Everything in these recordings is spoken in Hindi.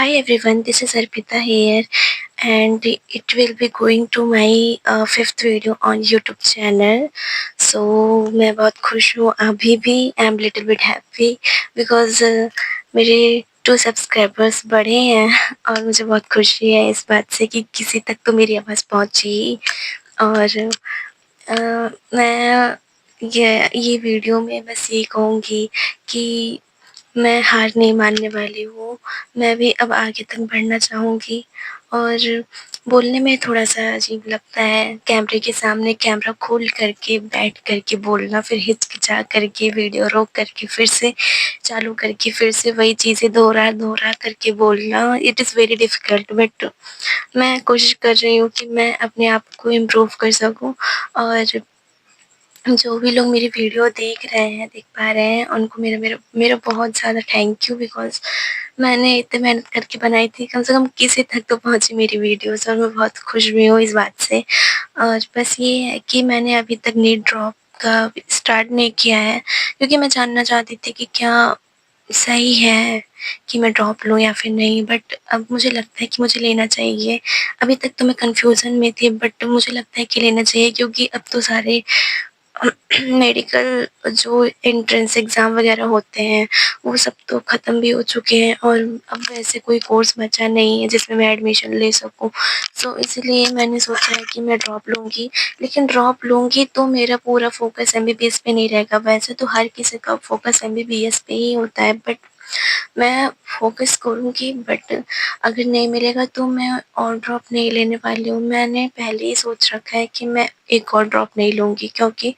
Hi everyone, this is Arpita here, and it will be going to my fifth video on YouTube channel. So मैं बहुत खुश हूँ अभी भी. I am little bit happy because मेरे 2 सब्सक्राइबर्स बढ़े हैं और मुझे बहुत खुशी है इस बात से कि किसी तक तो मेरी आवाज़ पहुँची. और मैं ये वीडियो में बस ये कहूँगी कि मैं हार नहीं मानने वाली हूँ. मैं भी अब आगे तक बढ़ना चाहूँगी. और बोलने में थोड़ा-सा अजीब लगता है, कैमरे के सामने कैमरा खोल कर के, बैठ कर के बोलना, फिर हिचकिचा कर के, वीडियो रोक कर के, फिर से चालू करके, फिर से वही चीज़ें दोहरा-दोहरा करके बोलना. It is very difficult but मैं कोशिश कर रही हूँ कि मैं अपने आप को इम्प्रूव कर सकूँ. और जो भी लोग मेरी वीडियो देख रहे हैं, देख पा रहे हैं, उनको मेरा मेरा मेरा बहुत ज़्यादा थैंक यू बिकॉज़ मैंने इतनी मेहनत करके बनाई थी. कम से कम किसी तक तो पहुँची मेरी वीडियोज़ और मैं बहुत खुश भी हूँ इस बात से. और बस ये है कि मैंने अभी तक नीड ड्रॉप का स्टार्ट नहीं किया है क्योंकि मैं जानना चाहती थी कि क्या सही है कि मैं ड्रॉप लूँ या फिर नहीं. बट अब मुझे लगता है कि मुझे लेना चाहिए. अभी तक तो मैं कन्फ्यूज़न में थी बट मुझे लगता है कि लेना चाहिए क्योंकि अब तो सारे मेडिकल जो एंट्रेंस एग्ज़ाम वग़ैरह होते हैं, वो सब तो ख़त्म भी हो चुके हैं और अब वैसे कोई कोर्स बचा नहीं है जिसमें मैं एडमिशन ले सकूँ. सो इसीलिए मैंने सोचा है कि मैं ड्रॉप लूँगी. लेकिन ड्रॉप लूँगी तो मेरा पूरा फ़ोकस एमबीबीएस पे नहीं रहेगा. वैसे तो हर किसी का फ़ोकस एमबीबीएस पे ही होता है बट मैं फ़ोकस करूँगी. बट अगर नहीं मिलेगा तो मैं और ड्रॉप नहीं लेने वाली हूँ. मैंने पहले ही सोच रखा है कि मैं एक और ड्रॉप नहीं लूँगी क्योंकि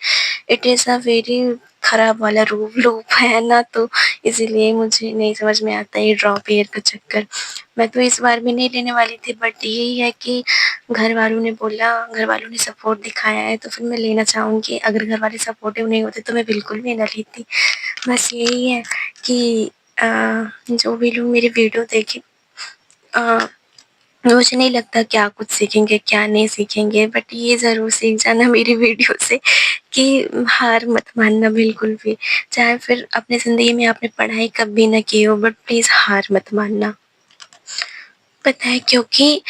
इट इज़ अ वेरी खराब वाला लूप है ना, तो इसीलिए मुझे नहीं समझ में आता ये ड्रॉप ईयर का चक्कर. मैं तो इस बार भी नहीं लेने वाली थी बट यही है कि घरवालों ने बोला, घरवालों ने सपोर्ट दिखाया है तो फिर मैं लेना चाहूँगी. अगर घरवाले सपोर्टिव नहीं होते तो मैं बिल्कुल भी ना लेती. बस यही है कि अ, जो भी लोग मेरी वीडियो देखें, अ, मुझे नहीं लगता क्या कुछ सीखेंगे, क्या नहीं सीखेंगे बट ये ज़रूर सीख जाना मेरी वीडियो से कि हार मत मानना बिल्कुल भी. चाहे फिर अपनी ज़िंदगी में आपने पढ़ाई कभी ना की हो बट प्लीज़ हार मत मानना. पता है क्योंकि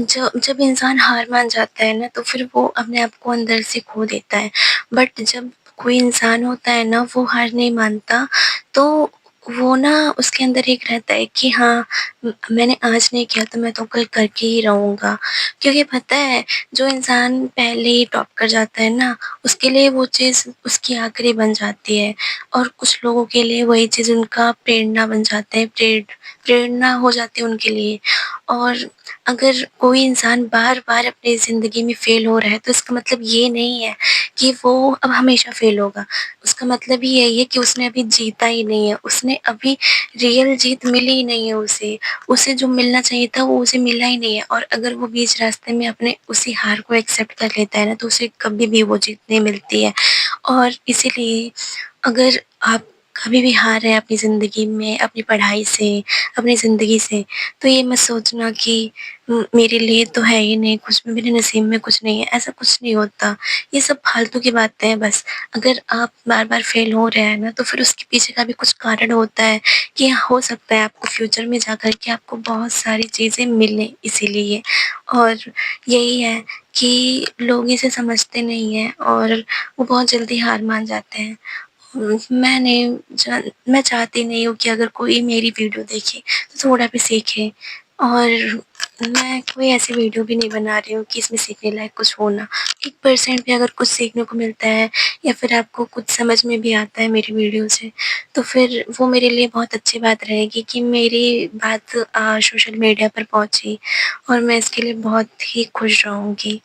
जब इंसान हार मान जाता है ना तो फिर वो अपने आप को अंदर से खो देता है. बट जब कोई इंसान होता है ना वो हार नहीं मानता तो वो ना उसके अंदर एक रहता है कि हाँ मैंने आज नहीं किया तो मैं तो कल करके ही रहूँगा. क्योंकि पता है जो इंसान पहले ही टॉप कर जाता है ना उसके लिए वो चीज़ उसकी आखिरी बन जाती है. और कुछ लोगों के लिए वही चीज़ उनका प्रेरणा बन जाता है, प्रेरणा हो जाती है उनके लिए. और अगर कोई इंसान बार-बार अपनी ज़िंदगी में फ़ेल हो रहा है तो इसका मतलब ये नहीं है कि वो अब हमेशा फ़ेल होगा. उसका मतलब ही यही है कि उसने अभी जीता ही नहीं है. उसने अभी रियल जीत मिली ही नहीं है उसे. उसे जो मिलना चाहिए था वो उसे मिला ही नहीं है. और अगर वो बीच रास्ते में अपने उसी हार को एक्सेप्ट कर लेता है ना तो उसे कभी भी वो जीत नहीं मिलती है. और इसीलिए अगर आप कभी भी हार रहे हैं अपनी ज़िंदगी में, अपनी पढ़ाई से, अपनी ज़िंदगी से, तो ये मत सोचना कि मेरे लिए तो है ही नहीं कुछ भी, मेरे नसीब में कुछ नहीं है. ऐसा कुछ नहीं होता. ये सब फालतू की बातें हैं बस. अगर आप बार-बार फ़ेल हो रहे हैं ना तो फिर उसके पीछे का भी कुछ कारण होता है कि हो सकता है आपको फ्यूचर में जाकर के आपको बहुत सारी चीज़ें मिलें इसीलिए. और यही है कि लोग इसे समझते नहीं हैं और वो बहुत जल्दी हार मान जाते हैं. मैं चाहती नहीं हूँ कि अगर कोई मेरी वीडियो देखे तो थोड़ा भी सीखे. और मैं कोई ऐसी वीडियो भी नहीं बना रही हूँ कि इसमें सीखने लायक कुछ हो ना. 1% भी अगर कुछ सीखने को मिलता है या फिर आपको कुछ समझ में भी आता है मेरी वीडियो से तो फिर वो मेरे लिए बहुत अच्छी बात रहेगी कि मेरी बात सोशल मीडिया पर पहुँची. और मैं इसके लिए बहुत ही खुश रहूँगी.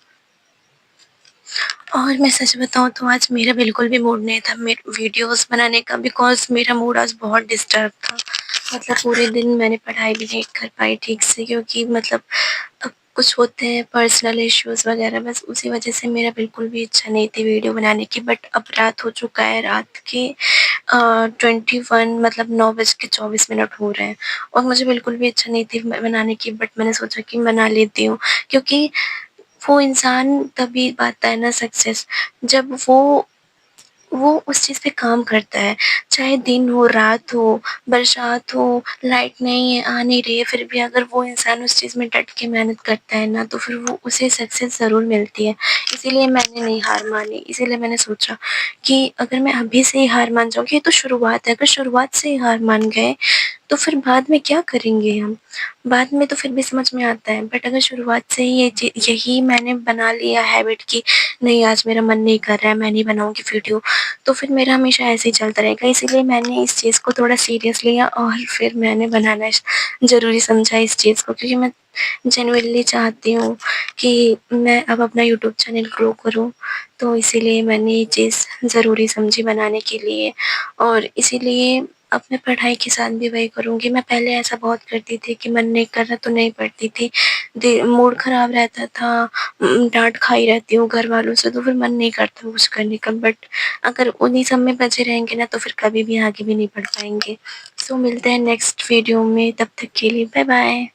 और मैं सच बताऊँ तो आज मेरा बिल्कुल भी मूड नहीं था वीडियोज़ बनाने का बिकॉज़ मेरा मूड आज बहुत डिस्टर्ब था. मतलब पूरे दिन मैंने पढ़ाई भी नहीं कर पाई ठीक से क्योंकि मतलब अब कुछ होते हैं पर्सनल इश्यूज़ वग़ैरह, बस उसी वज़ह से मेरा बिल्कुल भी इच्छा नहीं थी वीडियो बनाने की. बट अब रात हो चुका है, रात के 21 मतलब 9:24 हो रहे हैं और मुझे बिल्कुल भी इच्छा नहीं थी बनाने की बट मैंने सोचा कि बना लेती हूँ. क्योंकि वो इंसान तभी पाता है ना सक्सेस जब वो वो उस चीज़ पे काम करता है। चाहे दिन हो, रात हो, बरसात हो, लाइट नहीं है, आ नहीं रही है, फिर भी अगर वो इंसान उस चीज़ में डट के मेहनत करता है ना, तो फिर वो उसे सक्सेस ज़रूर मिलती है। इसीलिए मैंने नहीं हार मानी, इसीलिए मैंने सोचा कि अगर मैं अभी से ही हार मान जाऊँगी, ये तो शुरुआत है, अगर शुरुआत से ही हार मान गए, तो फिर बाद में क्या करेंगे हम? बाद में तो फिर भी समझ में आता है, बट अगर शुरुआत से ही यही मैंने बना लिया हैबिट कि नहीं, आज मेरा मन नहीं कर रहा है, मैं नहीं बनाऊँगी वीडियो, तो फिर मेरा हमेशा ऐसे ही चलता रहेगा। इसीलिए मैंने इस चीज़ को थोड़ा सीरियस लिया और फिर मैंने बनाना ज़रूरी समझा इस चीज़ को, क्योंकि मैं जेनुइनली चाहती हूँ कि मैं अब अपना यूट्यूब चैनल ग्रो करूँ। तो इसीलिए मैंने ये चीज़ ज़रूरी समझी बनाने के लिए, और इसीलिए अब मैं पढ़ाई के साथ भी वही करूँगी। मैं पहले ऐसा बहुत करती थी कि मन नहीं कर रहा तो नहीं पढ़ती थी। मूड ख़राब रहता था, डाँट खाई रहती हूँ घरवालों से, तो फिर मन नहीं करता कुछ करने का। बट अगर उन्हीं सब में बचे रहेंगे ना, तो फिर कभी भी आगे भी नहीं बढ़ पाएँगे। सो मिलते हैं नेक्स्ट वीडियो में, तब तक के लिए बाय बाय।